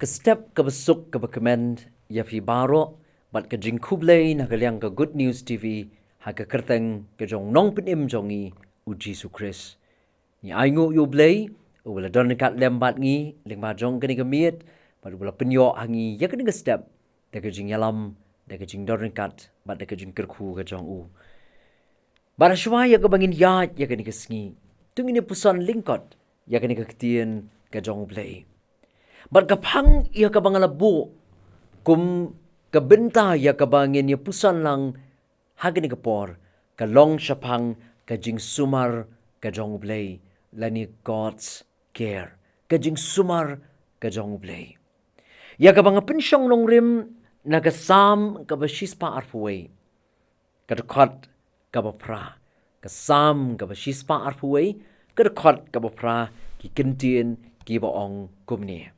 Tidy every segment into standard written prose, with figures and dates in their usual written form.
step ka besuk ka comment ya fi baro bat ka jing U Blei na kaliang ka Good News TV ha ka kyrteng ka Jong nong pinim jongi U Jisu Khrist. Ni aingu U Blei u wala don kat lembat ngi lengba jong kani ka miet bat wala penyo hangi ya kani ka step da ka jing yalam da ka jing don kat bat da ka jing kerku ka Jong u. Bara shwa ya ka bangin ya kani ka sngi. Tungini puson lyngkot ya kani Ka Ktien ka Jong U Blei. Bat kapang ia ka bangalabu kum kabenta ya ka bangin ya pusan lang hagani ka por ka long shapang ka Jingsumar ka Jong U Blei lani God's care ka Jingsumar ka Jong U Blei. Ya ka banga pensyong nong rim na ka Salm ka bashispa arfuway ka dekot ka bapra ka Salm ka bashispa arfuway ka dekot ka bapra ki Ktien ki baong kumne.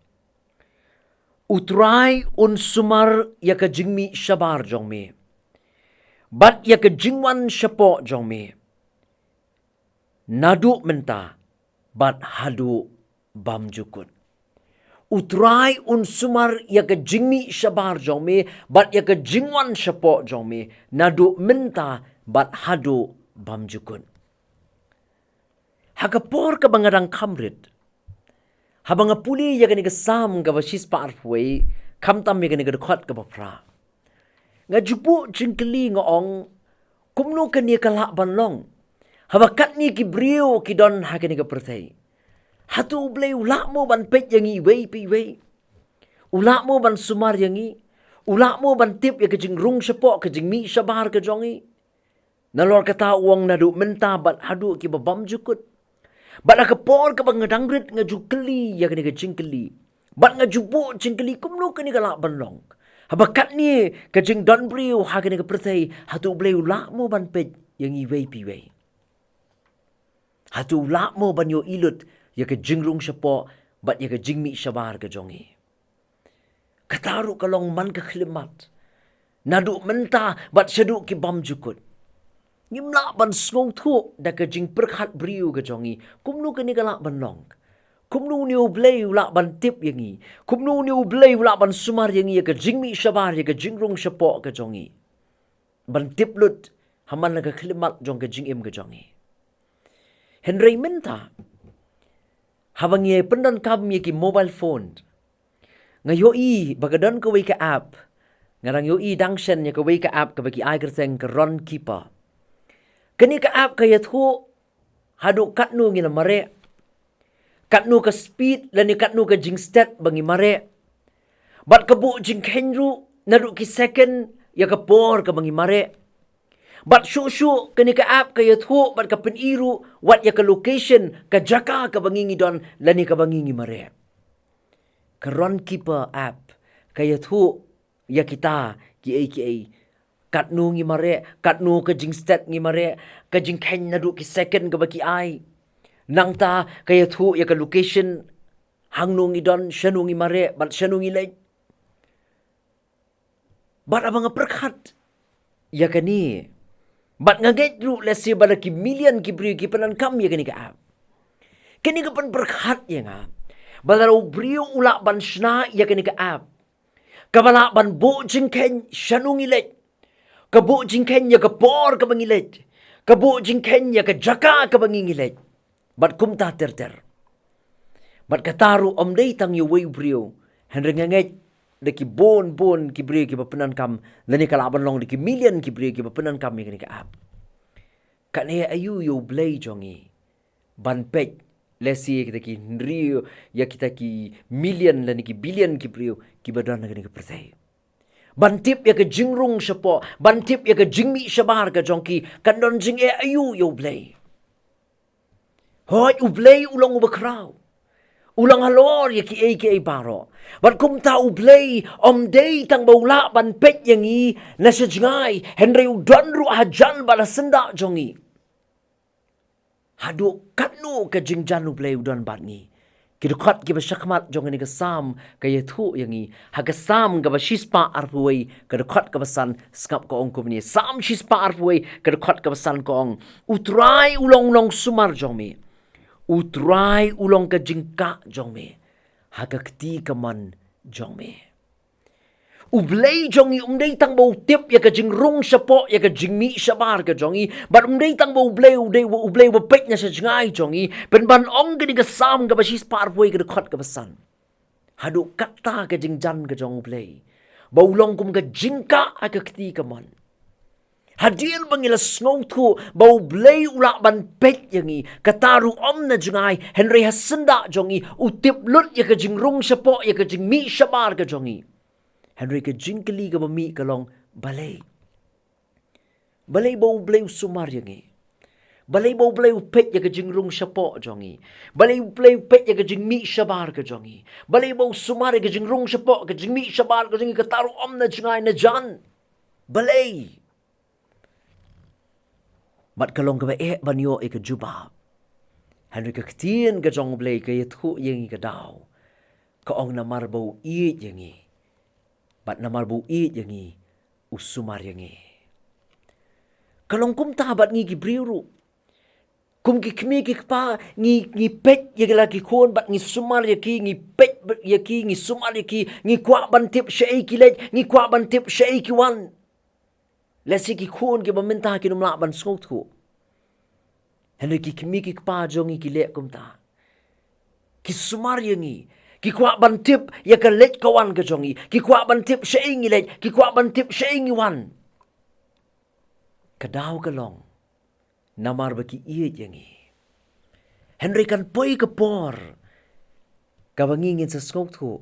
Utrai un sumar ya ka jingmi shabar jong me. Bat ya ka jingwan shapo jong me. Nadu menta bat hadu bam jukut. Utrai un sumar ya ka jingmi shabar jong me. Bat ya ka jingwan shapo jong me. Nadu menta bat hadu bam jukut. Hakapor ka bangarang kamrit. Habang apuli ya kani ka Salm ka basis pa arfway, kamtam ya kani ka dekot ka bapra. Nga jupu jingkeli ngoong, kumno kani ka lakban long. Habakat ni ki brio ki don ha kani ka pertay. Hatu Blei ulak mo ban pet yang iwei pi iwei. Ulak mo ban sumar yang i. Ulak mo ban tip ya ka jing rung syapok ka jing mi syabar ka jongi. Nalor kata uang nadu menta bat hadu ki babam jukut. Bat nak por ka bangadangrit nga jukeli ya kani ka jingkeli. Bat nga jubu jingkeli kumno kani ka lakban long. Habakat ni ka jing don brio ha kani ka pertay hatu Blei ulak mo ban pet yang iwei pi iwei. Hatu ulak mo ban yo ilut ya ka jingrung syapo bat ya ka jingmi syabar ka jongi. Kataru ka long man ka khlimat. Nadu menta bat syadu ki bam jukut. Ngimla ban sngewbha da ka jing perkhat brio ka jongi. Kumno kani ka lak ban long. Kumno ni U Blei ulak ban tip yangi. Kumno ni U Blei ulak ban sumar yangi ya ka jingmi syabar ya ka jingrung syapo ka jongi. Ban tip lut haman na ka khlimat jong ka jingim ka jongi. Henry menta habang ye pendan kam ye ki mobile phone. Ngayoi bagadon ka wei ka app. Ngarang yoi dangshen ya ka wei ka app ka bagi ai kyrteng ka ron kipa. Kani ka app kaya thu hadu katnu ngina mare. Katnu ka speed lani katnu ka jing stat bangi mare. Bat kabu jing kenru nadu ki second ya ka por ka bangi mare. Bat syu kani ka app kaya thu bat ka peniru wat ya ka location ka jaka ka bangi ngidon lani ka bangi ngi mare. Ka ron keeper app kaya thu ya kita ki katnu ngi mare, katnu ka jing stat ngi mare, ka jing ken nadu ki second ka baki ai. Nang ta kaya thu ya ka location hangnu ngi don syanu ngi mare, bat syanu ngi lej. Bat abang perkhat ya kani. Bat ngaget ru lesi bala ki million ki brio ki panan kam ya kani ka app. Kani ka pan perkhat ya nga. Bala brio ulak ban shna ya kani ka app. Kabala ban bo jing ken syanu ngi lej. Kabu jing kenya ka por ka bangilet. Kabu jing kenya ka jaka ka bangingilet. Bat kumta ter. Bat kataru omday tang iwei brio. Henry nganget daki bon ki brio ki bapenan kam. Lani kalaban long daki million ki brio ki bapenan kam yang ka app. Kanaya ayu U Blei jongi. Ban pek lesi kita ki nrio ya kita ki million lani ki billion ki brio ki badan ka percaya. Bantip ya ke jingrung syapo, bantip ya ke jingmi syabar ka jongki, kandon jing ayu U Blei. Hoi U Blei ulang ubakraw. Ulang halor ya ki baro. Bat kum ta U Blei om day tang baula ban pet yangi na sejngai Henry udon ru hajan bala senda jongi. Hadu katnu ka jingjan U Blei udon bat ni. Kidukot ki basyakmat jong ni ka Salm kaya thu yangi haga Salm ka bashispa arpuway kadukot ka basan skap ko ong kumni Salm shispa arpuway kadukot ka basan ko ong utray ulong sumar jong mi utray ulong ka jingka jong mi haga kti ka man Jong me. U Blei jongi day tang bo tip ya ka jing rung sapo ya ka jing mi sabar ka jongi but day tang bo u Blei wo pek nya sa ngai jongi pen ban ong ka sam ka ba sis par boy ka khot ka basan hadu kata ka jing jan ka jong Blei bo long kum ka jingka ka kti ka man hadir bangila snowtu bo Blei ula ban pek yangi kataru na jungai Henry hasenda jongi u tip lut ya ka jing rung sapo ya ka jing mi sabar ka jongi Henry ka jingkali ka mami ka long balay. Balay ba Blei sumar yangi. Balay ba Blei pet ya ka jingrung sapo jongi. Balay Blei pet ya ka jing mi sabar ka jongi. Balay ba sumar ya ka jingrung sapo ka jing mi sabar ka jongi ka taru na jingay na jan. Balay. Bat kalong ka ba banyo ka juba. Henry Ka Ktien ka jong Blei ka yathu yangi ka daw. Kaong na marbaw iit yangi. Bat namar buit yangi usumar yangi. Kalong kum tabat ngi gibriru. Kum ki kmi ki pa ngi pet yagi lagi kon bat ngi sumar yaki ngi pet yaki ngi sumar yaki ngi kwa bantip syai kilet ngi kwa bantip syai kiwan. Lesi ki kon ki baminta ki numla ban skotku. Henry ki kmi ki pa jongi ki lek kum ta. Ki sumar yangi. Ki kwa bantip ya ka let kawan ka jongi. Ki kwa bantip siya ingi let. Ki kwa bantip siya ingi wan. Kadaw ka long. Namar ba ki iyit yangi. Henry kan poy ka por. Kabangingin sa skot ko.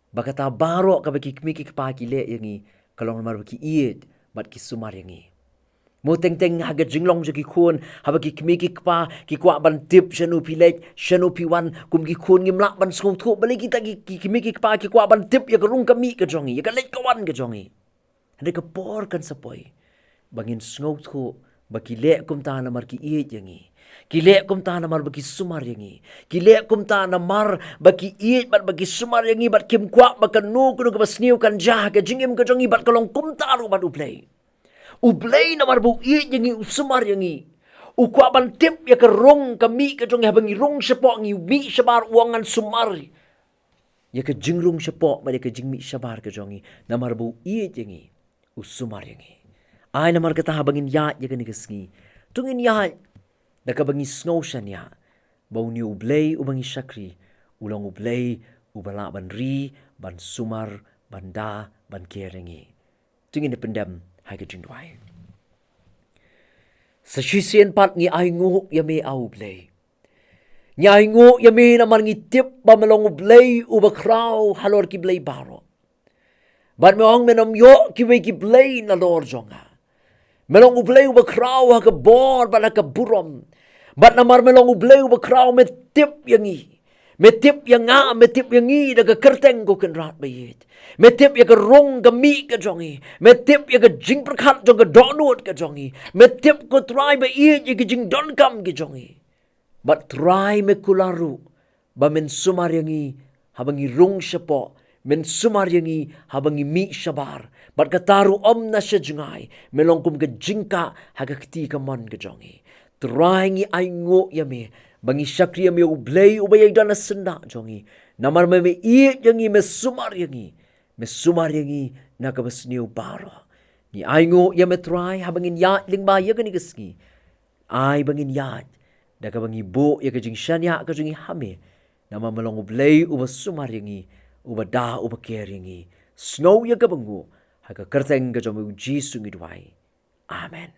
Baka ta baro ka ba ki kmiki pa ki let yangi. Kalong namar ba ki iyit. Bat ki sumar yangi. Mo teng-teng haga jinglong jaki kun haba ki kmiki pa ki kwa ban tip shanu pilet shanu piwan kum ki kun ngim lak ban skong thu bali kita ki kmiki pa ki kwa ban tip ya karung kami ka jongi ya ka let kawan ka jongi hande ka por kan sapoy bangin skong thu ba ki le kum ta na mar ki iet yangi ki le kum ta na mar ba ki sumar yangi ki le kum ta na mar ba ki iet bat ba ki sumar yangi bat kim kwa ba kan nu kuno ka basniu kan jah ka jingim ka jongi bat kalong kum ta ru bat U Blei. U Blei na marbu iit yangi usumar yangi. U kwa ban tip ya ka rong kami ka jongi habangi rong sapo ngi mi sabar uangan sumar. Ya ka jingrong sapo ma ya ka jingmi sabar ka jongi na marbu iit yangi usumar yangi. Ay na mar kata habangin yaat ya ka nigasngi. Tungin yaat na ka bangi snow siya niya. Bau ni U Blei ubangi syakri. Ulang U Blei ubala ban ri ban sumar ban da ban kerengi. Tungin na pendam hai ka jingdwai. Sa shisien pat ngi ay nguk yame au Blei. Ngi ay nguk yame naman ngi tip ba malong U Blei uba kraw halor ki Blei baro. Bat meong menom yo kiwe ki Blei na lor jonga. Melong U Blei uba kraw ha ka bor ba na ka burom. Bat namar melong U Blei uba kraw me tip yangi. Me tip yang nga, me tip yang ngi da ka kyrteng ko kan rat bayit. Me tip ya ka rong ka mi ka jongi. Me tip ya ka jing perkat jong ka donut ka jongi. Me tip ko try ba iit ya ka jing don kam ka jongi. But try me kularu. Ba men sumar yangi habangi rong siya men sumar yangi habangi mi sabar. But kataru na siya jingay. Melong kum ka jingka hagakti ka man ka jongi. Try ngi ay ngo yami. Bangi syakri yami U Blei ubayay dana senda jongi. Namar me iit yangi me sumar yangi. Me sumar yangi nakabasniw baro. Ni ay ngo yami try habangin yaat lingba yagan igasngi. Ay bangin yaat. Daka bangi bo yakajing syanya kajing hame. Nama malong U Blei uba sumar yangi. Uba da uba care yangi. Snow yagabangu. Haka kyrteng kajong U Jisu ngidwai. Amen.